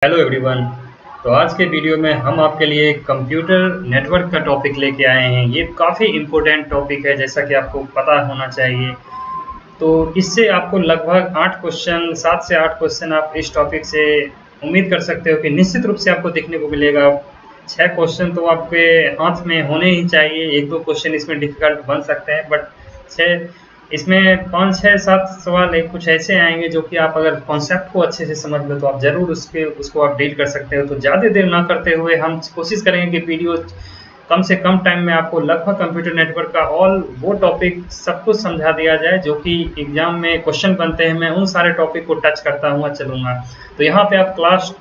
Hello everyone. तो आज के वीडियो में हम आपके लिए कंप्यूटर नेटवर्क का टॉपिक लेके आए हैं। ये काफ़ी इम्पोर्टेंट टॉपिक है, जैसा कि आपको पता होना चाहिए। तो इससे आपको लगभग 8 क्वेश्चन 7 से 8 क्वेश्चन आप इस टॉपिक से उम्मीद कर सकते हो कि निश्चित रूप से आपको देखने को मिलेगा। 6 क्वेश्चन तो आपके हाथ में होने ही चाहिए। 1-2 क्वेश्चन इसमें डिफ़िकल्ट बन सकते हैं, बट 6 इसमें 5, 6, 7 सवाल एक कुछ ऐसे आएँगे जो कि आप अगर कॉन्सेप्ट को अच्छे से समझ लो तो आप ज़रूर उसको आप डील कर सकते हो। तो ज़्यादा देर ना करते हुए हम कोशिश करेंगे कि वीडियो कम से कम टाइम में आपको लगभग कंप्यूटर नेटवर्क का ऑल वो टॉपिक सब कुछ समझा दिया जाए जो कि एग्जाम में क्वेश्चन बनते हैं। मैं उन सारे टॉपिक को टच करता हुआ चलूँगा। तो यहाँ पे आप क्लास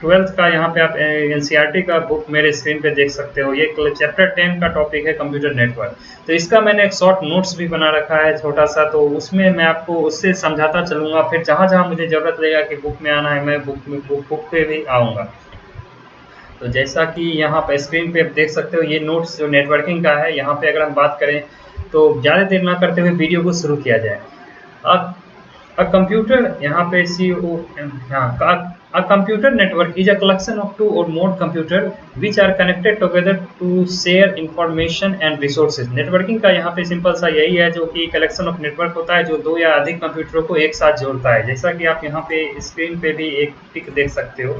12th का यहाँ पे आप एनसीईआरटी का बुक मेरे स्क्रीन पे देख सकते हो। ये चैप्टर 10 का टॉपिक है कंप्यूटर नेटवर्क। तो इसका मैंने एक शॉर्ट नोट्स भी बना रखा है छोटा सा, तो उसमें मैं आपको उससे समझाता चलूँगा। फिर जहाँ जहाँ मुझे ज़रूरत लगेगा कि बुक में आना है, मैं बुक पे भी आऊँगा। तो जैसा कि यहाँ पे स्क्रीन पे आप देख सकते हो, ये नोट्स जो नेटवर्किंग का है। यहाँ पे अगर हम बात करें तो ज़्यादा देर ना करते हुए वीडियो को शुरू किया जाए। अब A computer यहाँ पे A computer network is a collection of two or more computer which are connected together to share information and resources। Networking का यहाँ पे सिंपल सा यही है, जो कि कलेक्शन ऑफ नेटवर्क होता है जो दो या अधिक कंप्यूटरों को एक साथ जोड़ता है। जैसा कि आप यहाँ पे स्क्रीन पे भी एक पिक देख सकते हो,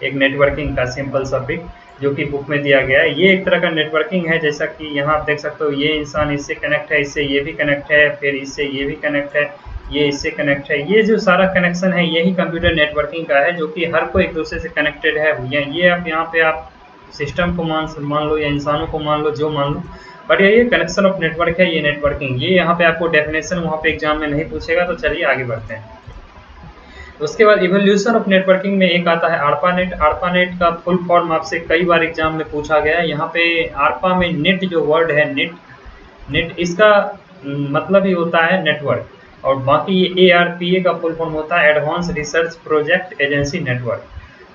एक नेटवर्किंग का सिंपल सा पिक जो कि बुक में दिया गया है। ये एक तरह का नेटवर्किंग है, जैसा कि यहाँ आप देख सकते हो। ये इंसान इससे कनेक्ट है, इससे ये भी कनेक्ट है, फिर इससे ये भी कनेक्ट है, ये इससे कनेक्ट है। ये जो सारा कनेक्शन है यही कंप्यूटर नेटवर्किंग का है, जो कि हर कोई एक दूसरे से कनेक्टेड है। ये आप यहाँ पे आप सिस्टम को मान लो या इंसानों को मान लो, जो मान लो, बट ये कनेक्शन ऑफ नेटवर्क है, ये नेटवर्किंग। ये यहाँ पे आपको डेफिनेशन वहाँ पे एग्जाम में नहीं पूछेगा। तो चलिए आगे बढ़ते हैं। उसके बाद इवोल्यूशन ऑफ नेटवर्किंग में एक आता है ARPANET। ARPANET का फुल फॉर्म आपसे कई बार एग्जाम में पूछा गया है। यहाँ पे ARPA में नेट जो वर्ड है, नेट इसका मतलब ही होता है नेटवर्क, और बाकी ये ARPA का फुल फॉर्म होता है advance research project agency network.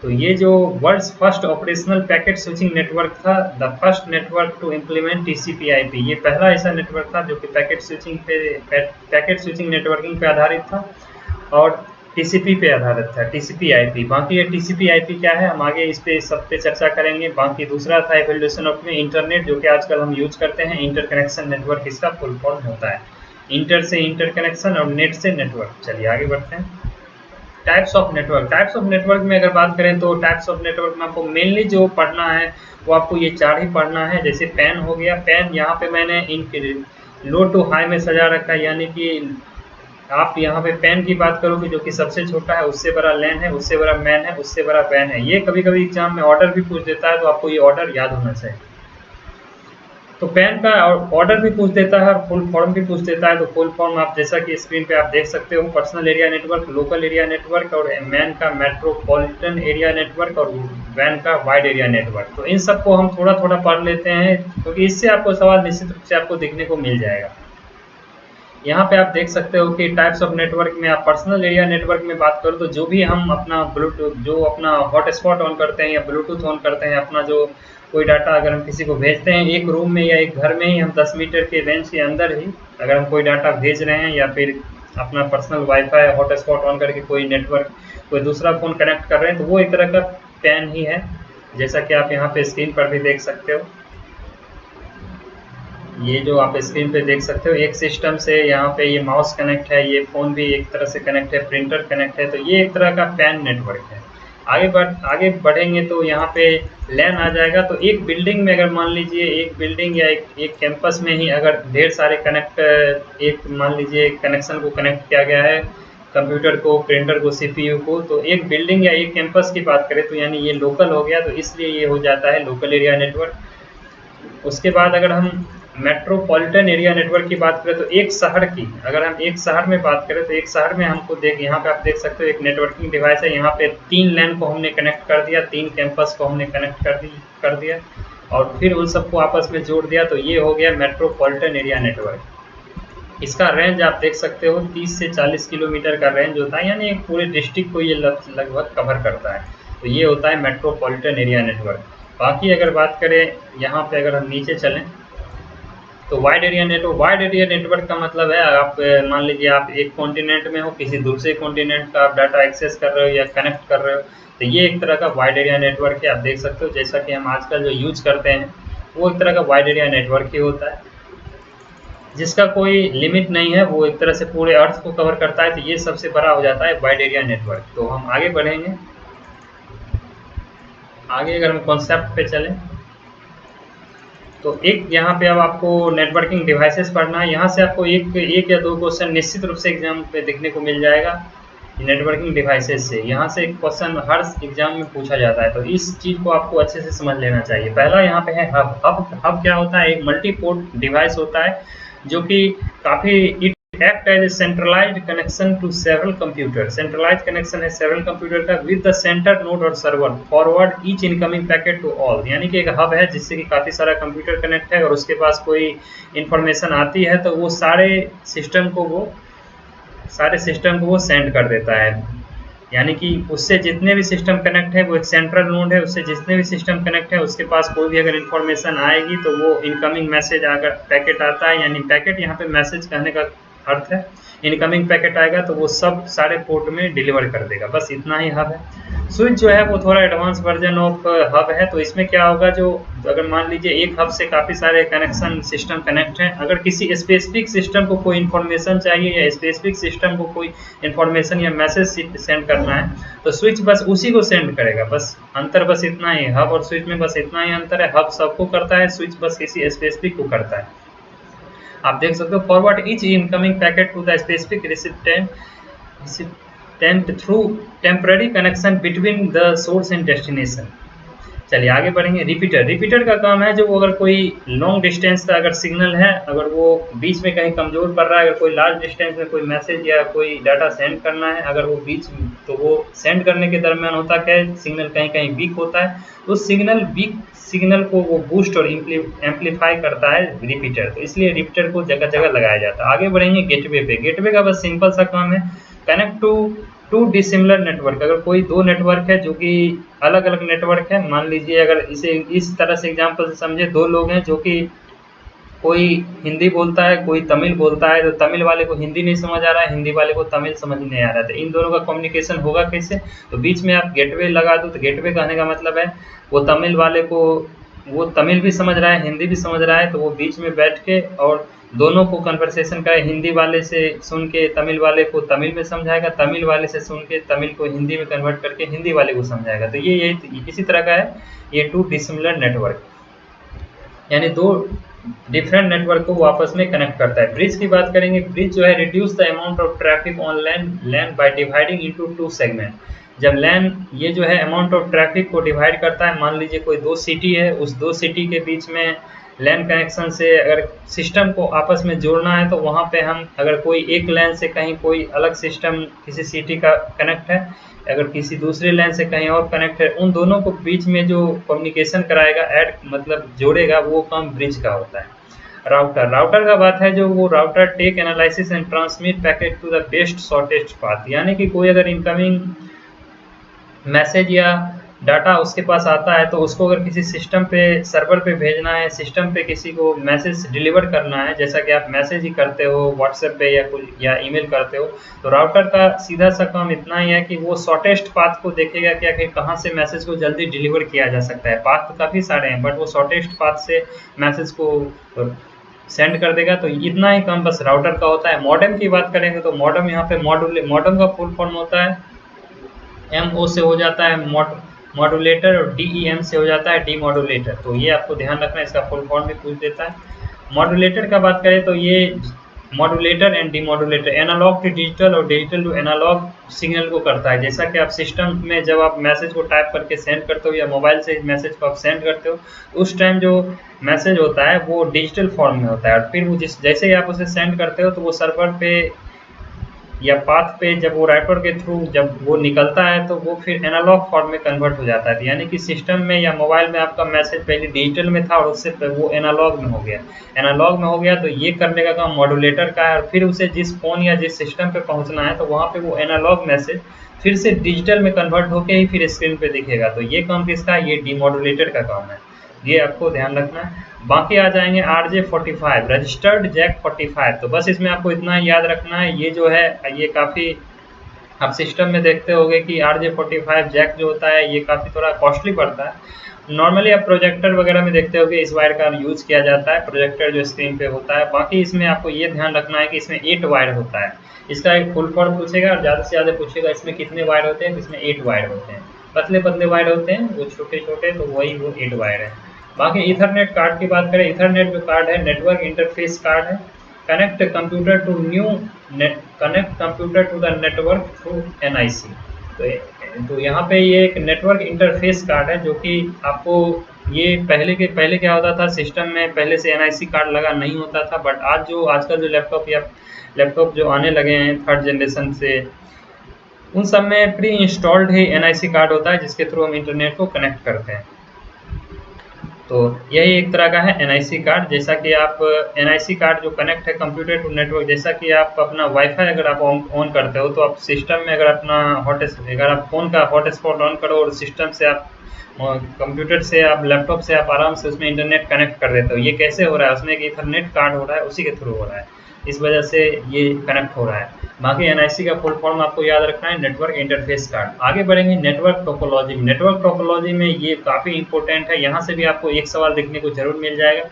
तो ये जो world's first operational packet switching network था, the first network to implement TCP/IP। ये पहला ऐसा नेटवर्क था जो कि पैकेट स्विचिंग नेटवर्किंग पे आधारित था और TCP पे आधारित था, TCP/IP। बाकी ये TCP/IP क्या है, हम आगे इस पे सब पे चर्चा करेंगे। बाकी दूसरा था इवोल्यूशन ऑफ में इंटरनेट, जो कि आजकल हम यूज करते हैं। इंटरकनेक्शन नेटवर्क इसका फुल फॉर्म होता है। इंटर से इंटरकनेक्शन और नेट से नेटवर्क। चलिए आगे बढ़ते हैं। टाइप्स ऑफ नेटवर्क में अगर बात करें तो टाइप्स ऑफ नेटवर्क में आपको मेनली जो पढ़ना है वो आपको ये 4 ही पढ़ना है। जैसे पैन हो गया, पैन यहाँ पे मैंने इन लो टू हाई में सजा रखा है, यानी कि आप यहाँ पे पैन की बात करोगे जो कि सबसे छोटा है, उससे बड़ा लैन है, उससे बड़ा मैन है, उससे बड़ा वैन है। ये कभी कभी एग्जाम में ऑर्डर भी पूछ देता है, तो आपको ये ऑर्डर याद होना चाहिए। तो पैन का ऑर्डर भी पूछ देता है और फुल फॉर्म भी पूछ देता है। तो फुल फॉर्म आप जैसा कि स्क्रीन पे आप देख सकते हो, personal area network, local area network, और मैन का मेट्रोपॉलिटन एरिया नेटवर्क, और वैन का वाइड एरिया नेटवर्क। तो इन सबको हम थोड़ा थोड़ा पढ़ लेते हैं, क्योंकि इससे आपको सवाल निश्चित रूप से आपको देखने को मिल जाएगा। यहाँ पे आप देख सकते हो कि टाइप्स ऑफ नेटवर्क में आप पर्सनल एरिया नेटवर्क में बात करो तो जो भी हम अपना ब्लूटूथ, जो अपना हॉटस्पॉट ऑन करते हैं या ब्लूटूथ ऑन करते हैं, अपना जो कोई डाटा अगर हम किसी को भेजते हैं एक रूम में या एक घर में ही, हम 10 मीटर के रेंज के अंदर ही अगर हम कोई डाटा भेज रहे हैं, या फिर अपना पर्सनल वाईफाई हॉटस्पॉट ऑन करके कोई नेटवर्क, कोई दूसरा फ़ोन कनेक्ट कर रहे हैं, तो वो एक तरह का पैन ही है, जैसा कि आप यहाँ पे स्क्रीन पर भी देख सकते हो। ये जो आप स्क्रीन पे देख सकते हो, एक सिस्टम से यहाँ पे ये माउस कनेक्ट है, ये फ़ोन भी एक तरह से कनेक्ट है, प्रिंटर कनेक्ट है। तो ये एक तरह का पैन नेटवर्क है। आगे बढ़ेंगे तो यहाँ पे लैन आ जाएगा। तो एक बिल्डिंग में अगर मान लीजिए एक बिल्डिंग या एक कैंपस में ही अगर ढेर सारे एक मान लीजिए कनेक्शन को कनेक्ट किया गया है, कंप्यूटर को, प्रिंटर को, CPU को, तो एक बिल्डिंग या एक कैंपस की बात करें तो यानी ये लोकल हो गया, तो इसलिए ये हो जाता है लोकल एरिया नेटवर्क। उसके बाद अगर हम मेट्रोपॉलिटन एरिया नेटवर्क की बात करें तो एक शहर की, अगर हम एक शहर में बात करें तो एक शहर में हमको यहाँ पे आप देख सकते हो एक नेटवर्किंग डिवाइस है। यहाँ पे 3 लैन को हमने कनेक्ट कर दिया, 3 कैंपस को हमने कनेक्ट कर दिया और फिर उन सबको आपस में जोड़ दिया। तो ये हो गया मेट्रोपॉलिटन एरिया नेटवर्क। इसका रेंज आप देख सकते हो 30 से 40 किलोमीटर का रेंज होता है, यानी एक पूरे डिस्ट्रिक्ट को ये लगभग कवर करता है। तो ये होता है मेट्रोपॉलिटन एरिया नेटवर्क। बाकी अगर बात करें यहाँ पे, अगर हम नीचे चलें तो वाइड एरिया नेटवर्क का मतलब है आप मान लीजिए आप एक कॉन्टिनेंट में हो, किसी दूसरे कॉन्टिनेंट का आप डाटा एक्सेस कर रहे हो या कनेक्ट कर रहे हो, तो ये एक तरह का वाइड एरिया नेटवर्क है। आप देख सकते हो जैसा कि हम आजकल जो यूज करते हैं वो एक तरह का वाइड एरिया नेटवर्क ही होता है, जिसका कोई लिमिट नहीं है, वो एक तरह से पूरे अर्थ को कवर करता है। तो ये सबसे बड़ा हो जाता है वाइड एरिया नेटवर्क। तो हम आगे बढ़ेंगे, आगे अगर हम कॉन्सेप्ट पे चलें तो एक यहाँ पे अब आपको नेटवर्किंग डिवाइसेस पढ़ना है। यहाँ से आपको एक या दो क्वेश्चन निश्चित रूप से एग्जाम पे देखने को मिल जाएगा नेटवर्किंग डिवाइसेस से। यहाँ से एक क्वेश्चन हर एग्जाम में पूछा जाता है, तो इस चीज़ को आपको अच्छे से समझ लेना चाहिए। पहला यहाँ पे है हब क्या होता है? एक मल्टीपोर्ट डिवाइस होता है जो कि काफ़ी act as a centralized connection to several computers. Centralized connection है several computer का with the center node और server forward each incoming packet to all। यानी कि एक हब है जिससे कि काफ़ी सारा कंप्यूटर कनेक्ट है और उसके पास कोई इंफॉर्मेशन आती है तो वो सारे सिस्टम को वो सेंड कर देता है। यानी कि उससे जितने भी सिस्टम कनेक्ट है वो एक सेंट्रल नोड है, उससे जितने भी सिस्टम कनेक्ट है उसके पास कोई भी अगर इन्फॉर्मेशन आएगी तो वो इनकमिंग मैसेज अगर पैकेट आता है, यानी पैकेट यहाँ पे मैसेज कहने का अर्थ है, इनकमिंग पैकेट आएगा तो वो सब सारे पोर्ट में डिलीवर कर देगा। बस इतना ही हब है। स्विच जो है वो थोड़ा एडवांस वर्जन ऑफ हब है। तो इसमें क्या होगा, जो अगर मान लीजिए एक हब से काफ़ी सारे कनेक्शन सिस्टम कनेक्ट हैं, अगर किसी स्पेसिफिक सिस्टम को कोई इन्फॉर्मेशन चाहिए या स्पेसिफिक सिस्टम को कोई इन्फॉर्मेशन या मैसेज सेंड करना है तो स्विच बस उसी को सेंड करेगा। बस अंतर बस इतना ही, हब और स्विच में बस इतना ही अंतर है। हब सबको करता है, स्विच बस किसी स्पेसिफिक को करता है। आप देख सकते हो forward each incoming packet to the specific recipient through temporary connection between the source and destination. चलिए आगे बढ़ेंगे। रिपीटर का काम है जो अगर कोई लॉन्ग डिस्टेंस का अगर सिग्नल है, अगर वो बीच में कहीं कमजोर पड़ रहा है, अगर कोई लार्ज डिस्टेंस में कोई मैसेज या कोई डाटा सेंड करना है, अगर वो बीच तो वो सेंड करने के दरमियान होता क्या है, सिग्नल कहीं कहीं वीक होता है, तो वीक सिग्नल को वो बूस्ट और एम्पलीफाई करता है रिपीटर। तो इसलिए रिपीटर को जगह जगह लगाया जाता है। आगे बढ़ेंगे गेटवे पे। गेटवे का बस सिंपल सा काम है कनेक्ट टू डिसिमिलर नेटवर्क। अगर कोई दो नेटवर्क है जो कि अलग अलग नेटवर्क है, मान लीजिए अगर इसे इस तरह से एग्जांपल से समझे, दो लोग हैं जो कि कोई हिंदी बोलता है कोई तमिल बोलता है, तो तमिल वाले को हिंदी नहीं समझ आ रहा है, हिंदी वाले को तमिल समझ नहीं आ रहा है, तो इन दोनों का कम्युनिकेशन होगा कैसे? तो बीच में आप गेटवे लगा दो। तो गेटवे कहने का मतलब है वो तमिल वाले को, वो तमिल भी समझ रहा है हिंदी भी समझ रहा है, तो वो बीच में बैठ के और दोनों को कन्वर्सेशन करे। हिंदी वाले से सुन के तमिल वाले को तमिल में समझाएगा, तमिल वाले से सुन के तमिल को हिंदी में कन्वर्ट करके हिंदी वाले को समझाएगा। तो ये इसी तरह का है ये टू डिसिमिलर नेटवर्क, यानी दो डिफरेंट नेटवर्क को वो आपस में कनेक्ट करता है। ब्रिज की बात करेंगे। ब्रिज जो है reduce the amount of traffic on LAN by dividing into two segment. जब लैन ये जो है अमाउंट ऑफ ट्रैफिक को डिवाइड करता है, मान लीजिए कोई दो सिटी है, उस दो सिटी के बीच में लैन कनेक्शन से अगर सिस्टम को आपस में जोड़ना है तो वहाँ पे हम अगर कोई एक लैन से कहीं कोई अलग सिस्टम किसी सिटी का कनेक्ट है, अगर किसी दूसरे लैन से कहीं और कनेक्ट है, उन दोनों को बीच में जो कम्युनिकेशन कराएगा, ऐड मतलब जोड़ेगा, वो काम ब्रिज का होता है। राउटर का बात है जो वो router take analysis and transmit packet to the best shortest path. यानी कि कोई अगर इनकमिंग मैसेज या डाटा उसके पास आता है तो उसको अगर किसी सिस्टम पे सर्वर पे भेजना है, सिस्टम पे किसी को मैसेज डिलीवर करना है, जैसा कि आप मैसेज ही करते हो व्हाट्सएप पे या ईमेल करते हो, तो राउटर का सीधा सा काम इतना ही है कि वो शॉर्टेस्ट पाथ को देखेगा क्या कि कहाँ से मैसेज को जल्दी डिलीवर किया जा सकता है। पाथ तो काफ़ी सारे हैं बट वो शॉर्टेस्ट पाथ से मैसेज को सेंड कर देगा। तो इतना ही काम बस राउटर का होता है। मॉडेम की बात करेंगे तो मॉडेम यहाँ पे मॉडेम का फुल फॉर्म होता है MO से हो जाता है मॉड्यूलेटर और DEM से हो जाता है डीमॉड्यूलेटर। तो ये आपको ध्यान रखना है, इसका फुल फॉर्म भी पूछ देता है। मॉड्यूलेटर का बात करें तो ये modulator and demodulator analog to digital और डिजिटल टू एनालॉग सिग्नल को करता है। जैसा कि आप सिस्टम में जब आप मैसेज को टाइप करके सेंड करते हो या मोबाइल से मैसेज को आप सेंड करते हो, उस टाइम जो मैसेज होता है वो डिजिटल फॉर्म में होता है और फिर वो जैसे ही आप उसे सेंड करते हो तो वो सर्वर पे या पाथ पे जब वो राइटर के थ्रू जब वो निकलता है तो वो फिर एनालॉग फॉर्म में कन्वर्ट हो जाता है। यानी कि सिस्टम में या मोबाइल में आपका मैसेज पहले डिजिटल में था और उससे वो एनालॉग में हो गया। तो ये करने का काम मॉड्यूलेटर का है और फिर उसे जिस फ़ोन या जिस सिस्टम पे पहुंचना है तो वहाँ पे वो एनालॉग मैसेज फिर से डिजिटल में कन्वर्ट होकर ही फिर स्क्रीन पे दिखेगा। तो ये काम किसका है? ये डीमॉड्यूलेटर का काम है, ये आपको ध्यान रखना है। बाकी आ जाएंगे RJ45 रजिस्टर्ड जैक 45। तो बस इसमें आपको इतना याद रखना है, ये जो है ये काफ़ी आप सिस्टम में देखते होंगे कि RJ45 जैक जो होता है ये काफ़ी थोड़ा कॉस्टली पड़ता है। नॉर्मली आप प्रोजेक्टर वगैरह में देखते होंगे इस वायर का यूज़ किया जाता है, प्रोजेक्टर जो स्क्रीन पे होता है। बाकी इसमें आपको ये ध्यान रखना है कि इसमें 8 वायर होता है। इसका एक फुल फॉर्म पूछेगा और ज़्यादा से ज़्यादा पूछेगा इसमें कितने वायर होते हैं, तो इसमें 8 वायर होते हैं। पतले पतले वायर होते हैं, वो छोटे छोटे, तो वही वो 8 वायर है। बाकी ईथरनेट कार्ड की बात करें, ईथरनेट जो कार्ड है नेटवर्क इंटरफेस कार्ड है। Connect computer to connect computer to the network through NIC। तो यहाँ पे ये एक नेटवर्क इंटरफेस कार्ड है जो कि आपको ये पहले क्या होता था सिस्टम में, पहले से NIC कार्ड लगा नहीं होता था। बट आजकल जो लैपटॉप जो आने लगे हैं 3rd जनरेशन से, उन सब में प्री इंस्टॉल्ड ही NIC कार्ड होता है जिसके थ्रू हम इंटरनेट को कनेक्ट करते हैं। तो यही एक तरह का है NIC कार्ड। जैसा कि आप NIC कार्ड जो कनेक्ट है कंप्यूटर टू नेटवर्क, जैसा कि आप अपना वाईफाई अगर आप ऑन करते हो तो आप सिस्टम में अगर आप फ़ोन का हॉटस्पॉट ऑन करो और सिस्टम से आप कंप्यूटर से आप लैपटॉप से आप आराम से उसमें इंटरनेट कनेक्ट कर देते हो। ये कैसे हो रहा है, उसमें एक ईथरनेट कार्ड हो रहा है, उसी के थ्रू हो रहा है, इस वजह से ये कनेक्ट हो रहा है। बाकी NIC का फुल फॉर्म आपको याद रखना है नेटवर्क इंटरफेस कार्ड। आगे बढ़ेंगे नेटवर्क टोपोलॉजी। नेटवर्क टोपोलॉजी में ये काफ़ी इंपॉर्टेंट है, यहाँ से भी आपको एक सवाल देखने को जरूर मिल जाएगा।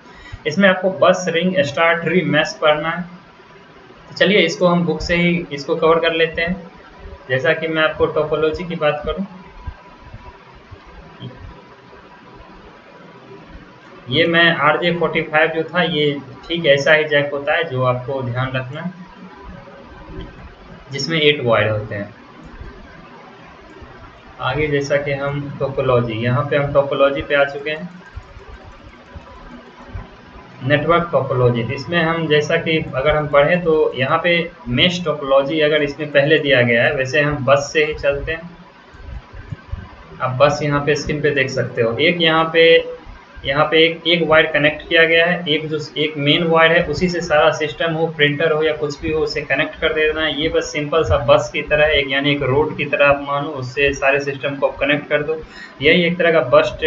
इसमें आपको बस, रिंग, स्टार, ट्री, मैश पढ़ना है। तो चलिए इसको हम बुक से ही इसको कवर कर लेते हैं। जैसा कि मैं आपको टोपोलॉजी की बात करूँ, ये मैं RJ45 जो था ये ठीक ऐसा ही जैक होता है जो आपको ध्यान रखना है, जिसमें 8 वायर होते हैं। आगे जैसा कि हम टोपोलॉजी, यहाँ पे हम टोपोलॉजी पे आ चुके हैं, नेटवर्क टोपोलॉजी। तो इसमें हम जैसा कि अगर हम पढ़ें तो यहाँ पे मेश टोपोलॉजी अगर इसमें पहले दिया गया है, वैसे हम बस से ही चलते हैं। आप बस यहाँ पे स्क्रीन पे देख सकते हो, यहाँ पे एक वायर कनेक्ट किया गया है, एक मेन वायर है, उसी से सारा सिस्टम हो, प्रिंटर हो या कुछ भी हो, उसे कनेक्ट कर देना है। ये बस सिंपल सा बस की तरह है, यानी एक रोड की तरह आप मानो, उससे सारे सिस्टम को आप कनेक्ट कर दो। यही एक तरह का बस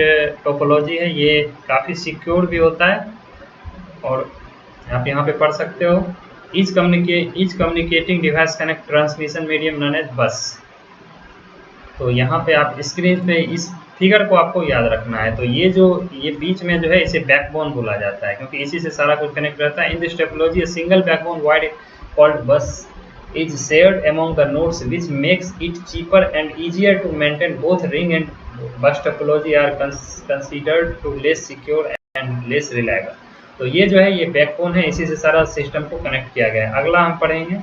टोपोलॉजी है। ये काफ़ी सिक्योर भी होता है और आप यहाँ पे पढ़ सकते हो, each communicating device connect transmission medium known as bus. तो यहाँ पे आप स्क्रीन पे इस फिगर को आपको याद रखना है। तो ये बीच में जो है इसे बैकबोन बोला जाता है, क्योंकि इसी से सारा कुछ कनेक्ट रहता है। In this topology single backbone wire called बस is shared among the nodes, which makes it cheaper and easier to maintain. Both ring and bus topology are considered to less secure and less reliable. तो ये जो है ये backbone है, इसी से सारा सिस्टम को कनेक्ट किया गया है। अगला हम पढ़ेंगे,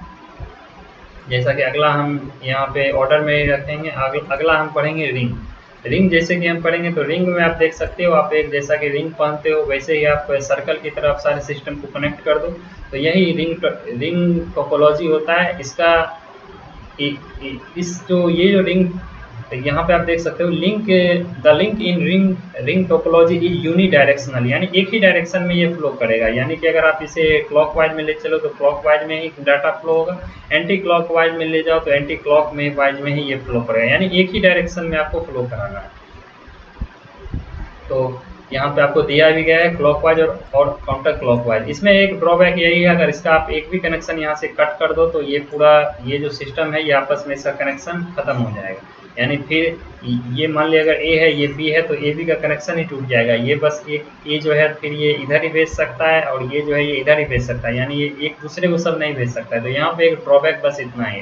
जैसा कि अगला हम यहाँ पे ऑर्डर में रखेंगे। अगला हम पढ़ेंगे रिंग। रिंग जैसे कि हम पढ़ेंगे तो रिंग में आप देख सकते हो, आप एक जैसा कि रिंग पहनते हो वैसे ही आप सर्कल की तरह आप सारे सिस्टम को कनेक्ट कर दो। तो यही रिंग टोपोलॉजी होता है। इसका ये जो रिंग यहाँ पे आप देख सकते हो, the link in ring topology is unidirectional, यानी एक ही डायरेक्शन में ये फ्लो करेगा। यानी कि अगर आप इसे क्लॉकवाइज में ले चलो तो क्लॉकवाइज में ही डाटा फ्लो होगा, एंटी क्लॉकवाइज में ले जाओ तो एंटी क्लॉक में वाइज में ही ये फ्लो करेगा, यानी एक ही डायरेक्शन में आपको फ्लो कराना है। तो यहाँ पे आपको दिया भी गया है क्लॉकवाइज और काउंटर क्लॉकवाइज। इसमें एक ड्रॉबैक यही है, अगर इसका आप एक भी कनेक्शन यहाँ से कट कर दो तो ये जो सिस्टम है ये आपस में इसका कनेक्शन खत्म हो जाएगा। यानी फिर ये मान लिया अगर ए है ये बी है तो ए बी का कनेक्शन ही टूट जाएगा। ये बस एक ए जो है फिर ये इधर ही भेज सकता है और ये जो है ये इधर ही भेज सकता है, यानी ये एक दूसरे को सब नहीं भेज सकता है। तो यहाँ पे एक ड्रॉबैक बस इतना ही।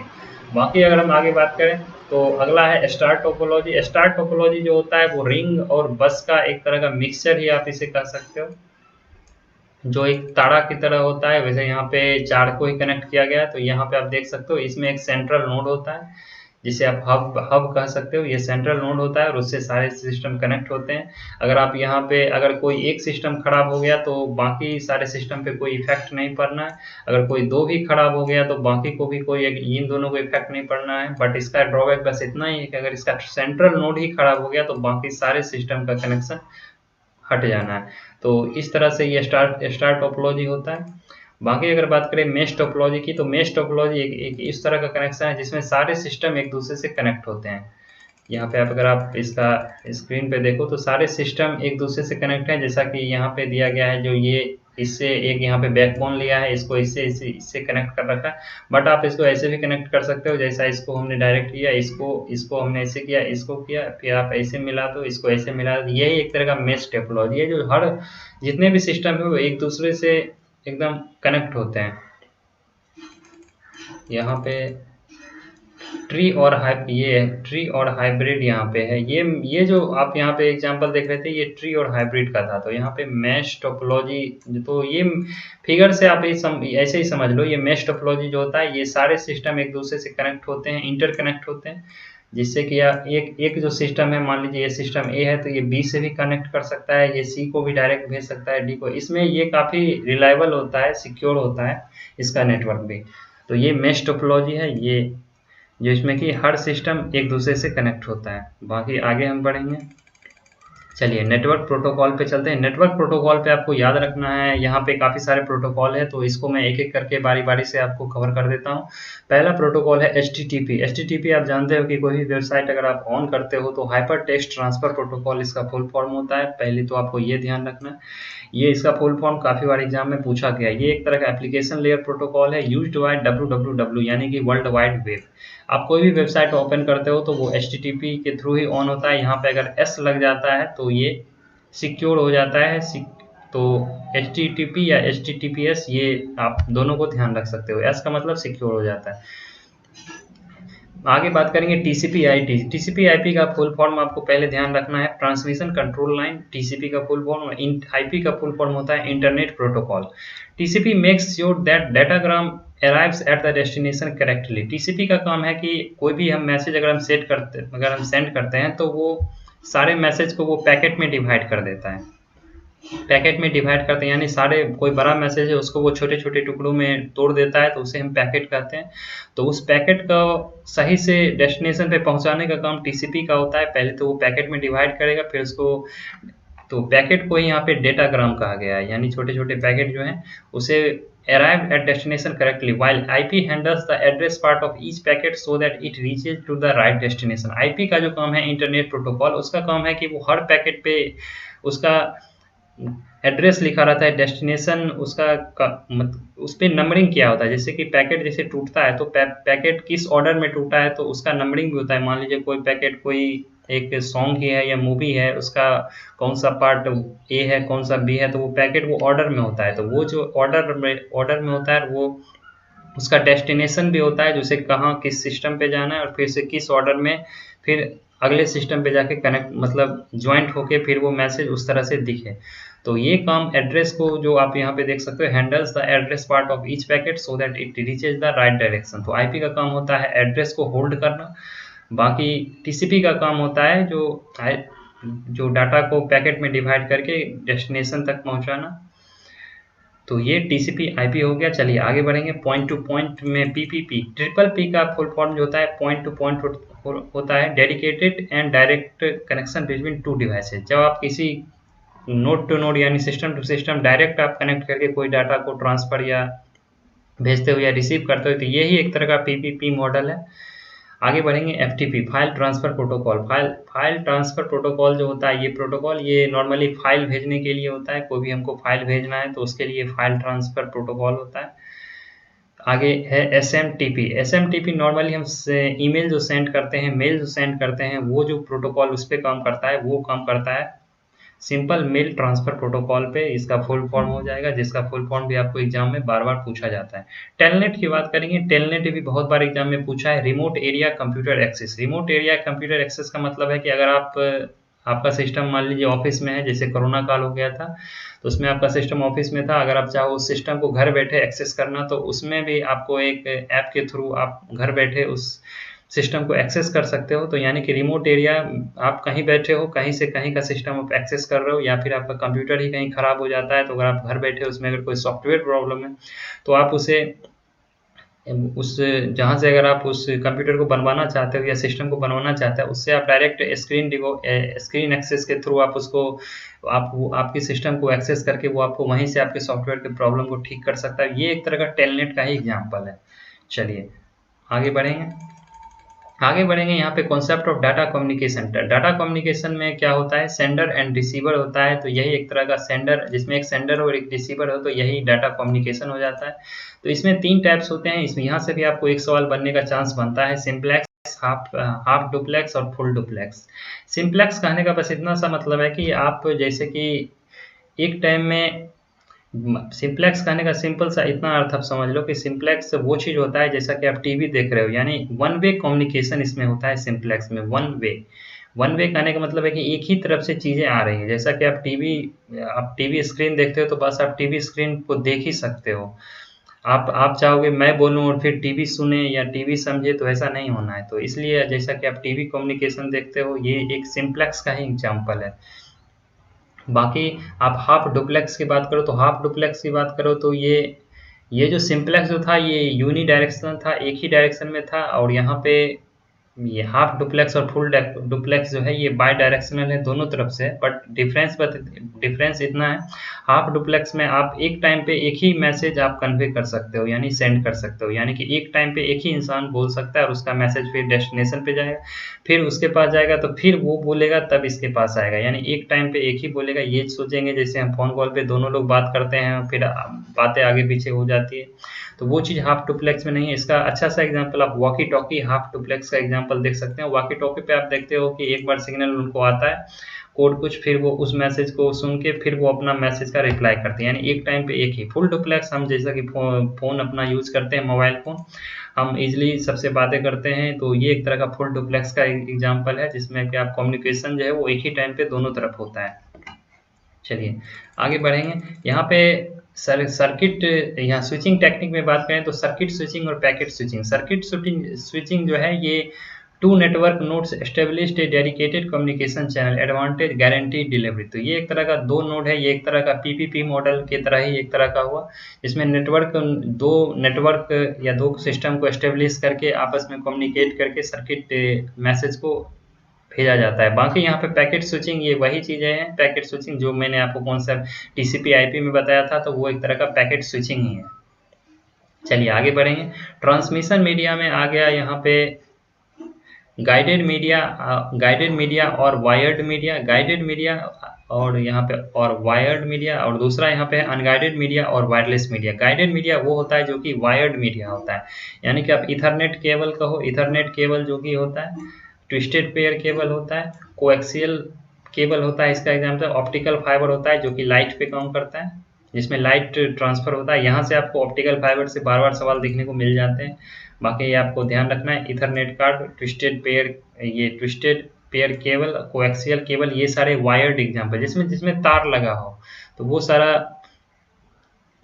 बाकी अगर हम आगे बात करें तो अगला है स्टार टोपोलॉजी। स्टार टोपोलॉजी जो होता है वो रिंग और बस का एक तरह का मिक्सचर ही आप इसे कह सकते हो, जो एक तारा की तरह होता है। वैसे यहाँ पे चार को ही कनेक्ट किया गया है। तो यहाँ पे आप देख सकते हो इसमें एक सेंट्रल नोड होता है जिसे आप हब कह सकते हो। ये सेंट्रल नोड होता है और उससे सारे सिस्टम कनेक्ट होते हैं। अगर आप यहाँ पे अगर कोई एक सिस्टम खराब हो गया तो बाकी सारे सिस्टम पे कोई इफेक्ट नहीं पड़ना है। अगर कोई दो भी खराब हो गया तो बाकी को भी इन दोनों को इफेक्ट नहीं पड़ना है। बट इसका ड्रॉबैक बस इतना ही है कि अगर इसका सेंट्रल नोड ही खराब हो गया तो बाकी सारे सिस्टम का कनेक्शन हट जाना है। तो इस तरह से ये स्टार टोपोलॉजी होता है। बाकी अगर बात करें मेश टोपोलॉजी की, तो मेश टोपोलॉजी एक इस तरह का कनेक्शन है जिसमें सारे सिस्टम एक दूसरे से कनेक्ट होते हैं। यहाँ पे अगर आप इसका स्क्रीन पे देखो तो सारे सिस्टम एक दूसरे से कनेक्ट है, जैसा कि यहाँ पे दिया गया है। जो ये इससे एक यहाँ पे बैकबोन लिया है, इसको इससे कनेक्ट कर रखा है। बट आप इसको ऐसे भी कनेक्ट कर सकते हो, जैसा इसको हमने डायरेक्ट किया, इसको हमने ऐसे किया, इसको किया, फिर आप ऐसे मिला दो, इसको ऐसे मिला दो। यही एक तरह का मेश टोपोलॉजी है, जो हर जितने भी सिस्टम है वो एक दूसरे से एकदम कनेक्ट होते हैं। यहाँ पे ट्री और हाइब्रिड यहाँ पे है। ये जो आप यहाँ पे एग्जांपल देख रहे थे, ये ट्री और हाइब्रिड का था। तो यहाँ पे मैश टोपोलॉजी, तो ये फिगर से आप ऐसे ही समझ लो, ये मैश टोपोलॉजी जो होता है, ये सारे सिस्टम एक दूसरे से कनेक्ट होते हैं, इंटरकनेक्ट होते हैं, जिससे कि एक जो सिस्टम है, मान लीजिए ये सिस्टम ए है, तो ये बी से भी कनेक्ट कर सकता है, ये सी को भी डायरेक्ट भेज सकता है, डी को। इसमें ये काफ़ी रिलायबल होता है, सिक्योर होता है इसका नेटवर्क भी। तो ये मैश टोपोलॉजी है, ये जो इसमें कि हर सिस्टम एक दूसरे से कनेक्ट होता है। बाकी आगे हम बढ़ेंगे। चलिए नेटवर्क प्रोटोकॉल पे चलते हैं। नेटवर्क प्रोटोकॉल पे आपको याद रखना है, यहाँ पे काफ़ी सारे प्रोटोकॉल है, तो इसको मैं एक एक करके बारी बारी से आपको कवर कर देता हूँ। पहला प्रोटोकॉल है HTTP। HTTP आप जानते हो कि कोई भी वेबसाइट अगर आप ऑन करते हो तो हाइपर टेक्स्ट ट्रांसफर प्रोटोकॉल इसका फुल फॉर्म होता है। पहले तो आपको ये ध्यान रखना है, ये इसका फुल फॉर्म काफ़ी बार एग्जाम में पूछा गया है। ये एक तरह का एप्लीकेशन लेयर प्रोटोकॉल है, यूज्ड बाय WWW यानी कि वर्ल्ड वाइड वेब। आप कोई भी वेबसाइट ओपन करते हो तो वो HTTP के थ्रू ही ऑन होता है। यहाँ पे अगर S लग जाता है तो ये सिक्योर हो जाता है। तो HTTP या HTTPS, ये आप दोनों को ध्यान रख सकते हो। S का मतलब सिक्योर हो जाता है। आगे बात करेंगे TCP/IP। TCP/IP का फुल फॉर्म आपको पहले ध्यान रखना है, ट्रांसमिशन कंट्रोल लाइन। TCP का फुल फॉर्म, IP का फुल फॉर्म होता है internet protocol. TCP makes sure that datagram arrives at the destination correctly. TCP का काम है कि कोई भी हम मैसेज अगर हम सेंड करते हैं तो वो सारे मैसेज को वो पैकेट में डिवाइड कर देता है। पैकेट में डिवाइड करते हैं यानी सारे, कोई बड़ा मैसेज है उसको वो छोटे छोटे टुकड़ों में तोड़ देता है, तो उसे हम पैकेट कहते हैं। तो उस पैकेट का सही से डेस्टिनेशन पे पहुंचाने का काम TCP का होता है। पहले तो वो पैकेट में डिवाइड करेगा, फिर उसको, तो पैकेट को ही यहाँ पे डेटाग्राम कहा गया है, यानी छोटे छोटे पैकेट जो हैं उसे arrive at destination correctly, while IP handles the address part of each packet so that it reaches to the right destination। IP का जो काम है इंटरनेट प्रोटोकॉल, उसका काम है कि वो हर पैकेट पे उसका एड्रेस लिखा रहता है, डेस्टिनेशन उसका उस पर नंबरिंग किया होता है। जैसे कि पैकेट जैसे टूटता है तो पैकेट किस ऑर्डर में टूटा है तो उसका नंबरिंग भी होता है। मान लीजिए कोई पैकेट कोई एक सॉन्ग ही है या मूवी है, उसका कौन सा पार्ट ए है कौन सा बी है, तो वो पैकेट वो ऑर्डर में होता है। तो वो जो ऑर्डर में होता है वो उसका डेस्टिनेशन भी होता है, जो उसे कहाँ किस सिस्टम पे जाना है और फिर से किस ऑर्डर में फिर अगले सिस्टम पे जाके कनेक्ट मतलब ज्वाइंट होके फिर वो मैसेज उस तरह से दिखे। तो ये काम एड्रेस को, जो आप यहाँ पे देख सकते हो, handles the address part of each packet so that it reaches the right direction. तो आईपी का काम होता है एड्रेस को होल्ड करना। बाकी टीसीपी का काम होता है जो डाटा को पैकेट में डिवाइड करके डेस्टिनेशन तक पहुंचाना। तो ये टीसीपी आईपी हो गया। चलिए आगे बढ़ेंगे। पॉइंट टू पॉइंट में पीपीपी, ट्रिपल पी का फुल फॉर्म जो होता है पॉइंट टू पॉइंट होता है, dedicated and direct connection between two devices. जब आप किसी नोड टू नोड यानी सिस्टम टू सिस्टम डायरेक्ट आप कनेक्ट करके कोई डाटा को ट्रांसफर या भेजते हो या रिसीव करते हो, तो ये ही एक तरह का पीपीपी मॉडल है। आगे बढ़ेंगे। FTP, file transfer protocol. File transfer protocol जो होता है, ये प्रोटोकॉल ये नॉर्मली फाइल भेजने के लिए होता है। कोई भी हमको फाइल भेजना है तो उसके लिए फाइल ट्रांसफर प्रोटोकॉल होता है। आगे है एसएमटीपी। एसएमटीपी नॉर्मली हम ईमेल जो सेंड करते हैं, मेल जो सेंड करते हैं, वो जो प्रोटोकॉल उस पर काम करता है वो काम करता है सिंपल मेल ट्रांसफर प्रोटोकॉल पे। इसका फुल फॉर्म हो जाएगा, जिसका फुल फॉर्म भी आपको एग्जाम में बार बार पूछा जाता है। टेलनेट की बात करेंगे। टेलनेट भी बहुत बार एग्जाम में पूछा है। Remote area computer access. Remote area computer access का मतलब है कि अगर आपका सिस्टम मान लीजिए ऑफिस में है, जैसे कोरोना काल हो गया था तो उसमें आपका सिस्टम ऑफिस में था, अगर आप चाहो उस सिस्टम को घर बैठे एक्सेस करना तो उसमें भी आपको एक ऐप के थ्रू आप घर बैठे उस सिस्टम को एक्सेस कर सकते हो। तो यानी कि रिमोट एरिया, आप कहीं बैठे हो, कहीं से कहीं का सिस्टम आप एक्सेस कर रहे हो, या फिर आपका कंप्यूटर ही कहीं ख़राब हो जाता है तो अगर आप घर बैठे उसमें अगर कोई सॉफ्टवेयर प्रॉब्लम है तो आप उसे जहाँ से अगर आप उस कंप्यूटर को बनवाना चाहते हो या सिस्टम को बनवाना चाहते हो, उससे आप डायरेक्ट स्क्रीन एक्सेस के थ्रू आप उसको आपकी सिस्टम को एक्सेस करके वो आपको वहीं से आपके सॉफ्टवेयर के प्रॉब्लम को ठीक कर सकता है। ये एक तरह का टेलनेट का ही एग्जाम्पल है। चलिए आगे बढ़ेंगे। आगे बढ़ेंगे यहाँ पे concept of data communication. Data communication में क्या होता है, सेंडर एंड रिसीवर होता है। तो यही एक तरह का सेंडर, जिसमें एक सेंडर और एक रिसीवर हो, तो यही डाटा कम्युनिकेशन हो जाता है। तो इसमें 3 टाइप्स होते हैं। इसमें यहाँ से भी आपको एक सवाल बनने का चांस बनता है, सिंप्लेक्स, हाफ डुप्लेक्स और फुल डुप्लेक्स। सिंप्लेक्स कहने का बस इतना सा मतलब है कि आप जैसे कि एक टाइम में, सिंप्लेक्स कहने का सिंपल सा इतना अर्थ आप समझ लो कि सिंप्लेक्स वो चीज़ होता है जैसा कि आप टीवी देख रहे हो, यानी वन वे कम्युनिकेशन इसमें होता है सिंप्लेक्स में। वन वे कहने का मतलब है कि एक ही तरफ से चीज़ें आ रही हैं। जैसा कि आप टीवी स्क्रीन देखते हो तो बस आप टीवी स्क्रीन को देख ही सकते हो। आप चाहोगे मैं बोलूं और फिर टीवी सुने या टीवी समझे, तो ऐसा नहीं होना है। तो इसलिए जैसा कि आप टीवी कम्युनिकेशन देखते हो, ये एक सिंप्लेक्स का ही एग्जाम्पल है। बाकी आप हाफ डुप्लेक्स की बात करो, तो हाफ डुप्लेक्स की बात करो तो ये जो सिंप्लेक्स जो था ये यूनी डायरेक्शनल था, एक ही डायरेक्शन में था। और यहाँ पे ये हाफ डुप्लेक्स और फुल डुप्लेक्स जो है ये बाई डायरेक्शनल है, दोनों तरफ से। बट डिफरेंस इतना है, हाफ डुप्लेक्स में आप एक टाइम पे एक ही मैसेज आप कन्वे कर सकते हो, यानी सेंड कर सकते हो। यानी कि एक टाइम पे एक ही इंसान बोल सकता है और उसका मैसेज फिर डेस्टिनेशन पे जाएगा, फिर उसके पास जाएगा, तो फिर वो बोलेगा तब इसके पास आएगा। यानी एक टाइम पे एक ही बोलेगा। ये सोचेंगे जैसे हम फोन कॉल पे दोनों लोग बात करते हैं, फिर बातें आगे पीछे हो जाती है, तो वो चीज़ हाफ डुप्लेक्स में नहीं है। इसका अच्छा सा एग्जांपल आप वॉकी टॉकी हाफ डुप्लेक्स का एग्जांपल देख सकते हैं। वॉकी टॉकी पे आप देखते हो कि एक बार सिग्नल उनको आता है, कोड कुछ, फिर वो उस मैसेज को सुन के फिर वो अपना मैसेज का रिप्लाई करते हैं, यानी एक टाइम पे एक ही। फुल डुप्लेक्स हम जैसा कि फ़ोन अपना यूज़ करते हैं, मोबाइल फ़ोन, हम इजीली सबसे बातें करते हैं, तो ये एक तरह का फुल डुप्लेक्स का एग्जांपल है, जिसमें कि आप कम्युनिकेशन जो है वो एक ही टाइम पे दोनों तरफ होता है। चलिए आगे बढ़ेंगे। यहाँ पे सर्किट, यहाँ स्विचिंग टेक्निक में बात करें तो सर्किट स्विचिंग और पैकेट स्विचिंग। सर्किट स्विचिंग जो है ये two network nodes established a dedicated communication channel advantage guarantee delivery. तो ये एक तरह का 2 नोड है, ये एक तरह का पीपीपी मॉडल की तरह ही एक तरह का हुआ, इसमें दो नेटवर्क या 2 सिस्टम को एस्टेब्लिश करके आपस में कम्युनिकेट करके सर्किट मैसेज को भेजा जाता है। बाकी यहाँ पे पैकेट स्विचिंग ये वही चीज़ें हैं, पैकेट स्विचिंग जो मैंने आपको कॉन्सेप्ट टीसीपी आईपी में बताया था, तो वो एक तरह का पैकेट स्विचिंग ही है। चलिए आगे बढ़ेंगे। ट्रांसमिशन मीडिया में आ गया यहाँ पे गाइडेड मीडिया और वायर्ड मीडिया। गाइडेड मीडिया और यहाँ पे और वायर्ड मीडिया, और दूसरा यहाँ पे अनगाइडेड मीडिया और वायरलेस मीडिया। गाइडेड मीडिया वो होता है जो कि वायर्ड मीडिया होता है, यानी कि आप इथरनेट केबल कहो, इथरनेट केबल जो कि होता है, ट्विस्टेड पेयर केबल होता है, कोएक्सियल केबल होता है इसका एग्जाम्पल, ऑप्टिकल फाइबर होता है जो कि लाइट पे काम करता है, जिसमें लाइट ट्रांसफर होता है। यहाँ से आपको ऑप्टिकल फाइबर से बार बार सवाल देखने को मिल जाते हैं, बाकी ये आपको ध्यान रखना है। Ethernet card, twisted pair cable, coaxial cable, ये सारे वायर्ड एग्जाम्पल, जिसमें तार लगा हो, तो वो सारा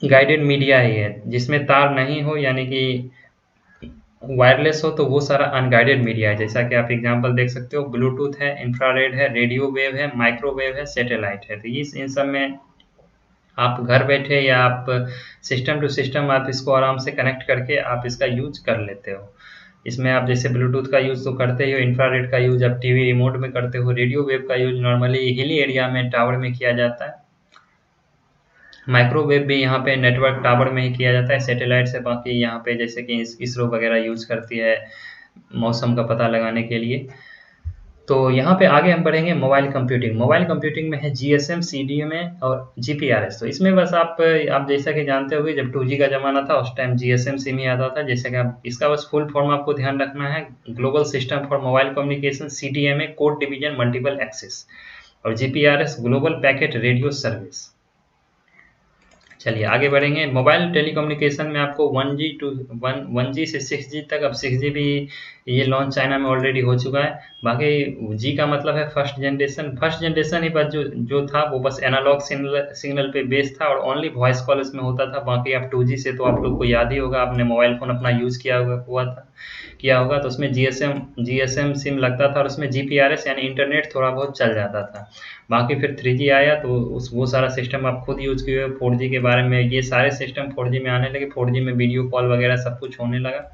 गाइडेड मीडिया ही है। जिसमें तार नहीं हो यानी कि वायरलेस हो, तो वो सारा अनगाइडेड मीडिया है। जैसा कि आप एग्जांपल देख सकते हो, ब्लूटूथ है, इंफ्रारेड है, रेडियो वेव है, माइक्रोवेव है, सैटेलाइट है। तो इन सब में आप घर बैठे या आप सिस्टम टू सिस्टम आप इसको आराम से कनेक्ट करके आप इसका यूज कर लेते हो। इसमें आप जैसे ब्लूटूथ का यूज़ तो करते ही हो, इंफ्रारेड का यूज आप टीवी रिमोट में करते हो, रेडियो वेव का यूज नॉर्मली हिली एरिया में टावर में किया जाता है, माइक्रोवेव भी यहाँ पे नेटवर्क टावर में ही किया जाता है, सैटेलाइट से। बाकी यहाँ पे जैसे कि इसरो वगैरह यूज करती है मौसम का पता लगाने के लिए। तो यहाँ पे आगे हम बढ़ेंगे मोबाइल कंप्यूटिंग। मोबाइल कंप्यूटिंग में है जीएसएम, सीडीएमए और जीपीआरएस। तो इसमें बस आप जैसा कि जानते होंगे, जब 2G का ज़माना था उस टाइम जीएसएम सिम ही आता था। जैसे कि आप इसका बस फुल फॉर्म आपको ध्यान रखना है, global system for mobile communication, CDMA code division multiple access, और GPRS global packet radio service. चलिए आगे बढ़ेंगे। मोबाइल टेलीकम्युनिकेशन में आपको 1G से 6G तक, अब 6G भी ये लॉन्च चाइना में ऑलरेडी हो चुका है। बाकी जी का मतलब है फर्स्ट जनरेशन ही बस जो था वो बस एनालॉग सिग्नल पे बेस्ड था और ओनली वॉइस कॉल इसमें होता था। बाकी आप 2G से तो आप लोग को याद ही होगा, आपने मोबाइल फ़ोन अपना यूज़ किया होगा, तो उसमें जीएसएम सिम लगता था और उसमें जीपीआरएस यानी इंटरनेट थोड़ा बहुत चल जाता था। बाकी फिर 3G आया तो वो सारा सिस्टम आप खुद यूज़ किए। 4G के बारे में, ये सारे सिस्टम 4G में आने लगे, 4G में वीडियो कॉल वगैरह सब कुछ होने लगा।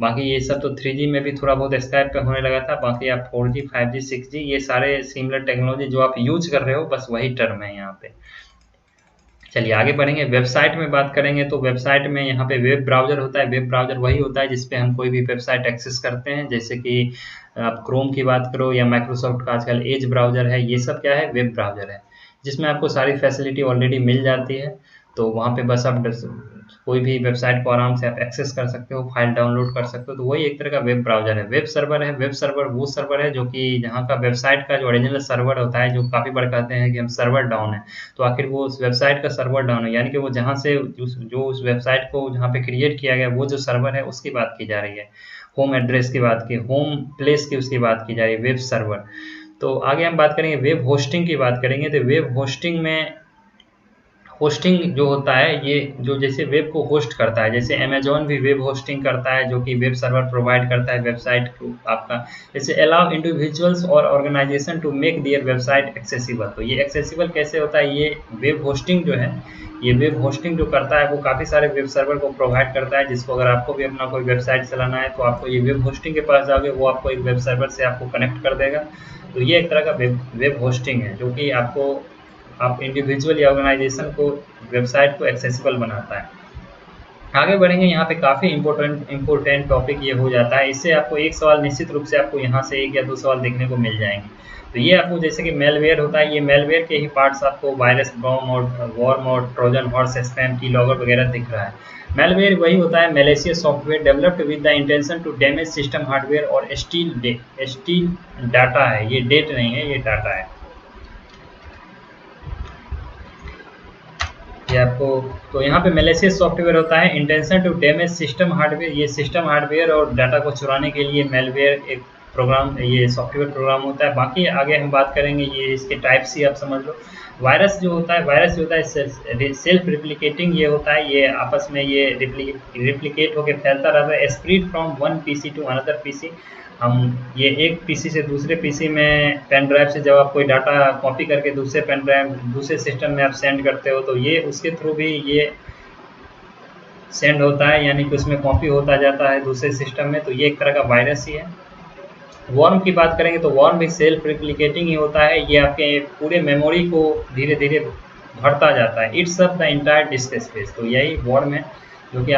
बाकी ये सब तो 3G में भी थोड़ा बहुत स्काइप पे होने लगा था। बाकी आप 4G 5G 6G ये सारे सिमिलर टेक्नोलॉजी जो आप यूज कर रहे हो, बस वही टर्म है यहाँ पे। चलिए आगे बढ़ेंगे। वेबसाइट में बात करेंगे तो वेबसाइट में यहाँ पे वेब ब्राउज़र होता है। वेब ब्राउज़र वही होता है जिस पे हम कोई भी वेबसाइट एक्सेस करते हैं, जैसे कि आप क्रोम की बात करो या माइक्रोसॉफ्ट का आजकल एज ब्राउज़र है, ये सब क्या है, वेब ब्राउज़र है, जिसमें आपको सारी फैसिलिटी ऑलरेडी मिल जाती है। तो वहाँ पे बस आप कोई भी वेबसाइट को आराम से आप एक्सेस कर सकते हो, फाइल डाउनलोड कर सकते हो। तो वही एक तरह का वेब ब्राउज़र है। वेब सर्वर है, वेब सर्वर वो सर्वर है जो कि जहाँ का वेबसाइट का जो ओरिजिनल सर्वर होता है, जो काफ़ी बार कहते हैं कि हम सर्वर डाउन है, तो आखिर वो उस वेबसाइट का सर्वर डाउन है, यानी कि वो जहाँ से उस वेबसाइट को जहाँ पे क्रिएट किया गया वो जो सर्वर है उसकी बात की जा रही है। होम एड्रेस की बात की, होम प्लेस की उसकी बात की जा रही है, वेब सर्वर। तो आगे हम बात करेंगे वेब होस्टिंग की बात करेंगे। तो वेब होस्टिंग में होस्टिंग जो होता है, ये जो जैसे वेब को होस्ट करता है, जैसे अमेजॉन भी वेब होस्टिंग करता है, जो कि वेब सर्वर प्रोवाइड करता है वेबसाइट को आपका। जैसे अलाउ इंडिविजुअल्स और organization to make their website accessible. तो ये एक्सेसिबल कैसे होता है, ये वेब होस्टिंग जो है, ये वेब होस्टिंग जो करता है वो काफ़ी सारे वेब सर्वर को प्रोवाइड करता है, जिसको अगर आपको भी अपना कोई वेबसाइट चलाना है तो आपको ये वेब होस्टिंग के पास जाओगे, वो आपको एक वेब सर्वर से आपको कनेक्ट कर देगा। तो ये एक तरह का वेब होस्टिंग है, जो कि आपको आप इंडिविजुअल या ऑर्गेनाइजेशन को वेबसाइट को एक्सेसिबल बनाता है। आगे बढ़ेंगे, यहाँ पे काफ़ी इम्पोर्टेंट टॉपिक ये हो जाता है। इससे आपको एक सवाल निश्चित रूप से आपको यहाँ से 1 या 2 सवाल देखने को मिल जाएंगे। तो ये आपको जैसे कि मेलवेयर होता है, ये मेलवेयर के ही पार्ट्स आपको वायरस, बॉम्ब और वॉर्म और ट्रोजन हॉर्स, स्पैम, कीलॉगर वगैरह दिख रहा है। मेलवेयर वही होता है, malicious software developed with the intention to damage system hardware और स्टील डाटा है, ये डेट नहीं है, ये डाटा है। ये आपको, तो यहाँ पे मैलिशियस सॉफ्टवेयर होता है, intention to damage system hardware, ये सिस्टम हार्डवेयर और डाटा को चुराने के लिए मेलवेयर एक प्रोग्राम, ये सॉफ्टवेयर प्रोग्राम होता है। बाकी आगे हम बात करेंगे, ये इसके टाइप्स ही आप समझ लो। वायरस जो होता है सेल्फ रिप्लिकेटिंग ये होता है, ये आपस में ये रिप्लिकेट होकर फैलता रहता है। Spread from one PC to another PC, हम ये एक पीसी से दूसरे पीसी में पेन ड्राइव से जब आप कोई डाटा कॉपी करके दूसरे पेन ड्राइव दूसरे सिस्टम में आप सेंड करते हो, तो ये उसके थ्रू भी ये सेंड होता है, यानी कि उसमें कॉपी होता जाता है दूसरे सिस्टम में। तो ये एक तरह का वायरस ही है। वॉर्म की बात करेंगे तो वॉर्म भी सेल्फ रिप्लिकेटिंग ही होता है, ये आपके पूरे मेमोरी को धीरे धीरे भरता जाता है। It's up the entire disc space. तो यही वॉर्म है, जो कि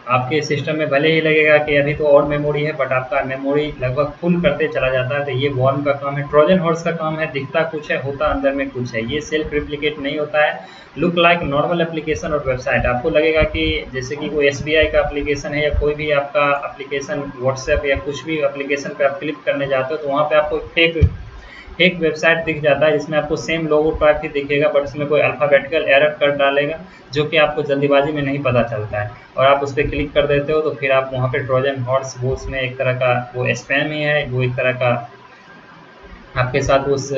आपके सिस्टम में भले ही लगेगा कि अभी तो और मेमोरी है, बट आपका मेमोरी लगभग फुल करते चला जाता है। तो ये वॉर्म का काम है। ट्रोजन हॉर्स का काम है, दिखता कुछ है, होता अंदर में कुछ है। ये सेल्फ रिप्लिकेट नहीं होता है। लुक लाइक नॉर्मल एप्लीकेशन और वेबसाइट, आपको लगेगा कि जैसे कि कोई SBI का एप्लीकेशन है या कोई भी आपका एप्लीकेशन, व्हाट्सएप या कुछ भी एप्लीकेशन पे आप क्लिक करने जाते हो, तो वहाँ पे आपको एक वेबसाइट दिख जाता है जिसमें आपको सेम लोगो टाइप ही दिखेगा, बट उसमें कोई अल्फ़ाबेटिकल एरर कर डालेगा, जो कि आपको जल्दीबाजी में नहीं पता चलता है, और आप उस पर क्लिक कर देते हो। तो फिर आप वहाँ पे ट्रोजन हॉर्स, वो उसमें एक तरह का वो स्पैम ही है, वो एक तरह का आपके साथ उस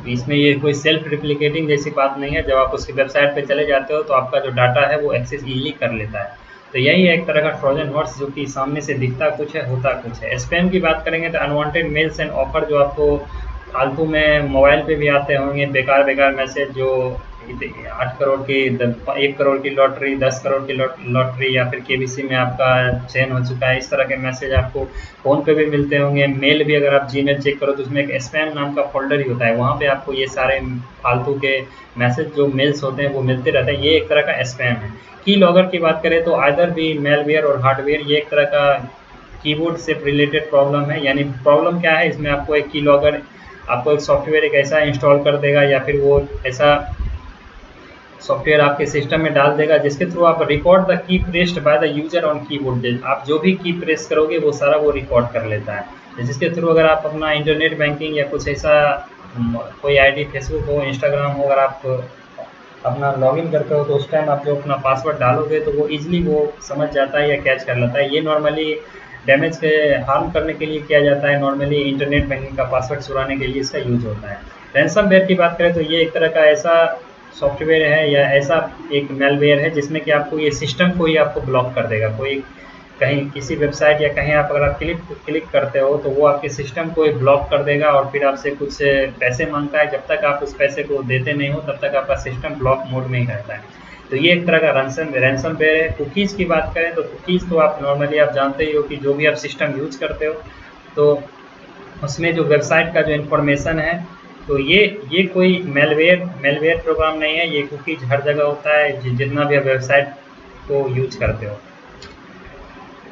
इसमें ये कोई सेल्फ रिप्लिकेटिंग जैसी बात नहीं है। जब आप उसकी वेबसाइट पे चले जाते हो तो आपका जो डाटा है वो एक्सेस ईजिली कर लेता है। तो यही है एक तरह का ट्रोजन हॉर्स, जो कि सामने से दिखता कुछ है, होता कुछ है। स्पैम की बात करेंगे तो अनवांटेड मेल्स एंड ऑफर, जो आपको फालतू में मोबाइल पे भी आते होंगे, बेकार मैसेज, जो 8 करोड़ की 1 करोड़ की लॉटरी, 10 करोड़ की लॉटरी, या फिर KBC में आपका चयन हो चुका है, इस तरह के मैसेज आपको फ़ोन पे भी मिलते होंगे। मेल भी अगर आप जीमेल चेक करो तो उसमें एक स्पैम नाम का फोल्डर ही होता है, वहाँ पे आपको ये सारे फालतू के मैसेज जो मेल्स होते हैं वो मिलते रहते हैं। ये एक तरह का स्पैम है। की लॉगर की बात करें तो आइदर भी मेलवेयर और हार्डवेयर, ये एक तरह का कीबोर्ड से रिलेटेड प्रॉब्लम है। यानी प्रॉब्लम क्या है इसमें, आपको एक की लॉगर, आपको एक सॉफ्टवेयर एक ऐसा इंस्टॉल कर देगा, या फिर वो ऐसा सॉफ्टवेयर आपके सिस्टम में डाल देगा जिसके थ्रू आप record the key pressed by the user on keyboard, आप जो भी की प्रेस करोगे वो सारा वो रिकॉर्ड कर लेता है। जिसके थ्रू अगर आप अपना इंटरनेट बैंकिंग या कुछ ऐसा कोई आईडी, फेसबुक हो, इंस्टाग्राम हो, अगर आप अपना लॉगिन करते हो तो उस टाइम आप जो अपना पासवर्ड डालोगे तो वो इजीली वो समझ जाता है या कैच कर लेता है। ये नॉर्मली डैमेज के हार्म करने के लिए किया जाता है, नॉर्मली इंटरनेट बैंकिंग का पासवर्ड चुराने के लिए इसका यूज होता है। रैंसमवेयर की बात करें तो ये एक तरह का ऐसा सॉफ्टवेयर है या ऐसा एक मेलवेयर है जिसमें कि आपको ये सिस्टम को ही आपको ब्लॉक कर देगा। कोई कहीं किसी वेबसाइट या कहीं आप अगर आप क्लिक करते हो तो वो आपके सिस्टम को ही ब्लॉक कर देगा और फिर आपसे कुछ पैसे मांगता है। जब तक आप उस पैसे को देते नहीं हो तब तक आपका सिस्टम ब्लॉक मोड में ही रहता है। तो ये एक तरह का रैंसमवेयर है। कुकीज़ की बात करें तो कुकीज़ तो आप नॉर्मली आप जानते ही हो कि जो भी आप सिस्टम यूज करते हो तो उसमें जो वेबसाइट का जो इन्फॉर्मेशन है तो ये कोई मेलवेयर प्रोग्राम नहीं है, ये कुकीज हर जगह होता है जितना भी आप वेबसाइट को यूज करते हो।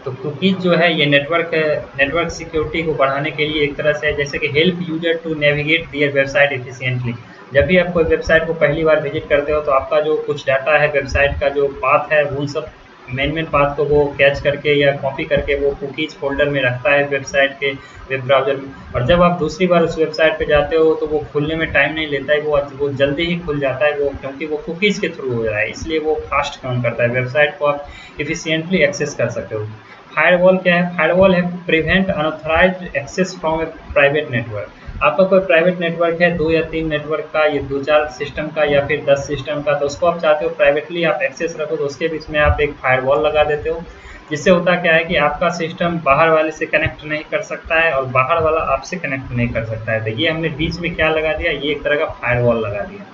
तो कुकीज जो है ये नेटवर्क सिक्योरिटी को बढ़ाने के लिए एक तरह से जैसे कि help user to navigate their website efficiently. जब भी आप कोई वेबसाइट को पहली बार विजिट करते हो तो आपका जो कुछ डाटा है, वेबसाइट का जो पाथ है, उन सब मेन पाथ को वो कैच करके या कॉपी करके वो कुकीज फोल्डर में रखता है वेबसाइट के वेब ब्राउजर में। और जब आप दूसरी बार उस वेबसाइट पे जाते हो तो वो खुलने में टाइम नहीं लेता है, वो जल्दी ही खुल जाता है, वो क्योंकि वो कुकीज के थ्रू हो रहा है, इसलिए वो फास्ट काम करता है। वेबसाइट को आप एफिशिएंटली एक्सेस कर सकते हो। फायरवॉल क्या है? फायरवॉल है prevent unauthorized access from a private network. आपका कोई प्राइवेट नेटवर्क है 2 या 3 नेटवर्क का, ये 2-4 सिस्टम का या फिर 10 सिस्टम का, तो उसको आप चाहते हो प्राइवेटली आप एक्सेस रखो, तो उसके बीच में आप एक फायरवॉल लगा देते हो। जिससे होता क्या है कि आपका सिस्टम बाहर वाले से कनेक्ट नहीं कर सकता है और बाहर वाला आपसे कनेक्ट नहीं कर सकता है। तो ये हमने बीच में क्या लगा दिया, ये एक तरह का फायरवॉल लगा दिया।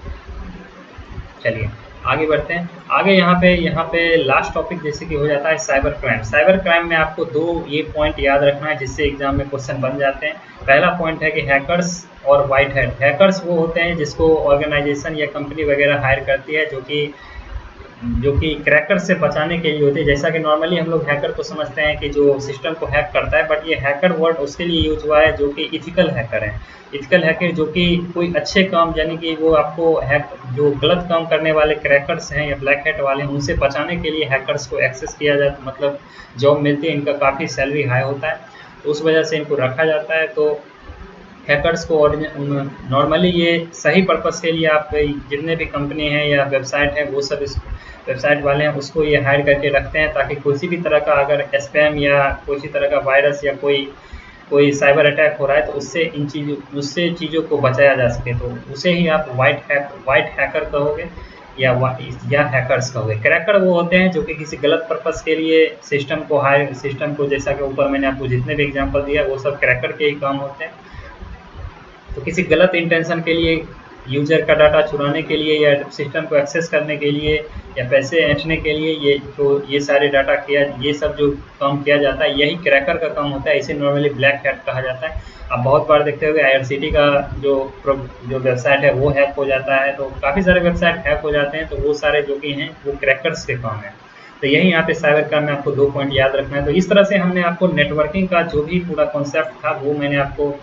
चलिए आगे बढ़ते हैं। आगे यहाँ पे लास्ट टॉपिक जैसे कि हो जाता है साइबर क्राइम। साइबर क्राइम में आपको 2 ये पॉइंट याद रखना है जिससे एग्जाम में क्वेश्चन बन जाते हैं। पहला पॉइंट है कि हैकर्स और वाइट हैट। हैकर्स वो होते हैं जिसको ऑर्गेनाइजेशन या कंपनी वगैरह हायर करती है, जो कि क्रैकर से बचाने के लिए होते हैं। जैसा कि नॉर्मली हम लोग हैकर को समझते हैं कि जो सिस्टम को हैक करता है, बट ये हैकर वर्ड उसके लिए यूज हुआ है जो कि इथिकल हैकर है। इथिकल हैकर जो कि कोई अच्छे काम, यानी कि वो आपको जो गलत काम करने वाले क्रैकर्स हैं या ब्लैक हैट वाले हैं उनसे बचाने के लिए हैकर्स को एक्सेस किया जाता है, मतलब जॉब मिलती है, इनका काफ़ी सैलरी हाई होता है, तो उस वजह से इनको रखा जाता है। तो हैकर्स को नॉर्मली ये सही पर्पस के लिए आप जितने भी कंपनी हैं या वेबसाइट है वो सब इस वेबसाइट वाले हैं उसको ये हायर करके रखते हैं, ताकि किसी भी तरह का अगर स्पैम या किसी तरह का वायरस या कोई साइबर अटैक हो रहा है तो उससे चीज़ों को बचाया जा सके। तो उसे ही आप वाइट हैकर कहोगे या हैकर्स कहोगे। क्रैकर वो होते हैं जो कि किसी गलत पर्पस के लिए सिस्टम को जैसा कि ऊपर मैंने आपको जितने भी एग्जांपल दिया वो सब क्रैकर के ही काम होते हैं। तो किसी गलत इंटेंशन के लिए, यूजर का डाटा चुराने के लिए या सिस्टम को एक्सेस करने के लिए या पैसे ऐंठने के लिए ये सारे डाटा ये सब जो काम किया जाता है यही क्रैकर का काम होता है। इसे नॉर्मली ब्लैक हैट कहा जाता है। आप बहुत बार देखते होंगे IRCTC का जो वेबसाइट है वो हैक हो जाता है, तो काफ़ी सारे वेबसाइट हैक हो जाते हैं, तो वो सारे जो कि हैं वो क्रैकर्स के काम है। तो यही यहाँ पे साइबर क्राइम में आपको 2 पॉइंट याद रखना है। तो इस तरह से हमने आपको नेटवर्किंग का जो भी पूरा कॉन्सेप्ट था वो मैंने आपको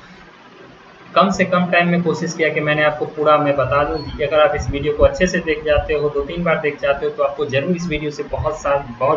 कम से कम टाइम में कोशिश किया कि मैंने आपको पूरा मैं बता दूं। अगर आप इस वीडियो को अच्छे से देख जाते हो, 2-3 बार देख जाते हो, तो आपको जरूर इस वीडियो से बहुत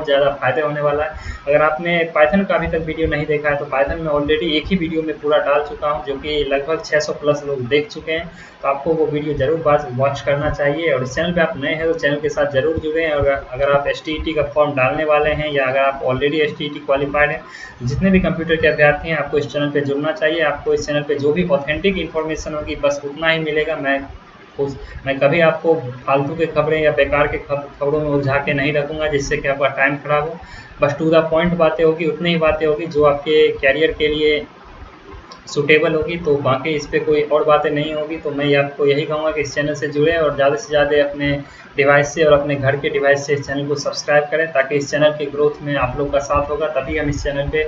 ज़्यादा फायदे होने वाला है। अगर आपने पाइथन का अभी तक वीडियो नहीं देखा है तो पाइथन में ऑलरेडी एक ही वीडियो में पूरा डाल चुका हूं, जो कि लगभग 600 प्लस लोग देख चुके हैं, तो आपको वो वीडियो जरूर वॉच करना चाहिए। और इस चैनल पर आप नए हैं तो चैनल के साथ जरूर जुड़ें। और अगर आप STET का फॉर्म डालने वाले हैं या अगर आप ऑलरेडी STET क्वालिफाइड हैं, जितने भी कंप्यूटर के अभ्यर्थी हैं, आपको इस चैनल पे जुड़ना चाहिए। आपको इस चैनल पे जो भी ऑथेंटिक इन्फॉर्मेशन होगी बस उतना ही मिलेगा। मैं कभी आपको फालतू के खबरें या बेकार के खबरों में उलझा के नहीं रखूँगा जिससे कि आपका टाइम खराब हो। बस टू द पॉइंट बातें होगी, उतनी ही बातें होगी जो आपके कैरियर के लिए सूटेबल होगी, तो बाकी इस पर कोई और बातें नहीं होगी। तो मैं आपको यही कहूँगा कि इस चैनल से जुड़ें और ज़्यादा से ज़्यादा अपने डिवाइस से और अपने घर के डिवाइस से इस चैनल को सब्सक्राइब करें, ताकि इस चैनल के ग्रोथ में आप लोग का साथ होगा, तभी हम इस चैनल पे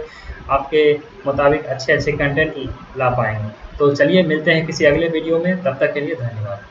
आपके मुताबिक अच्छे कंटेंट ला पाएंगे। तो चलिए मिलते हैं किसी अगले वीडियो में, तब तक के लिए धन्यवाद।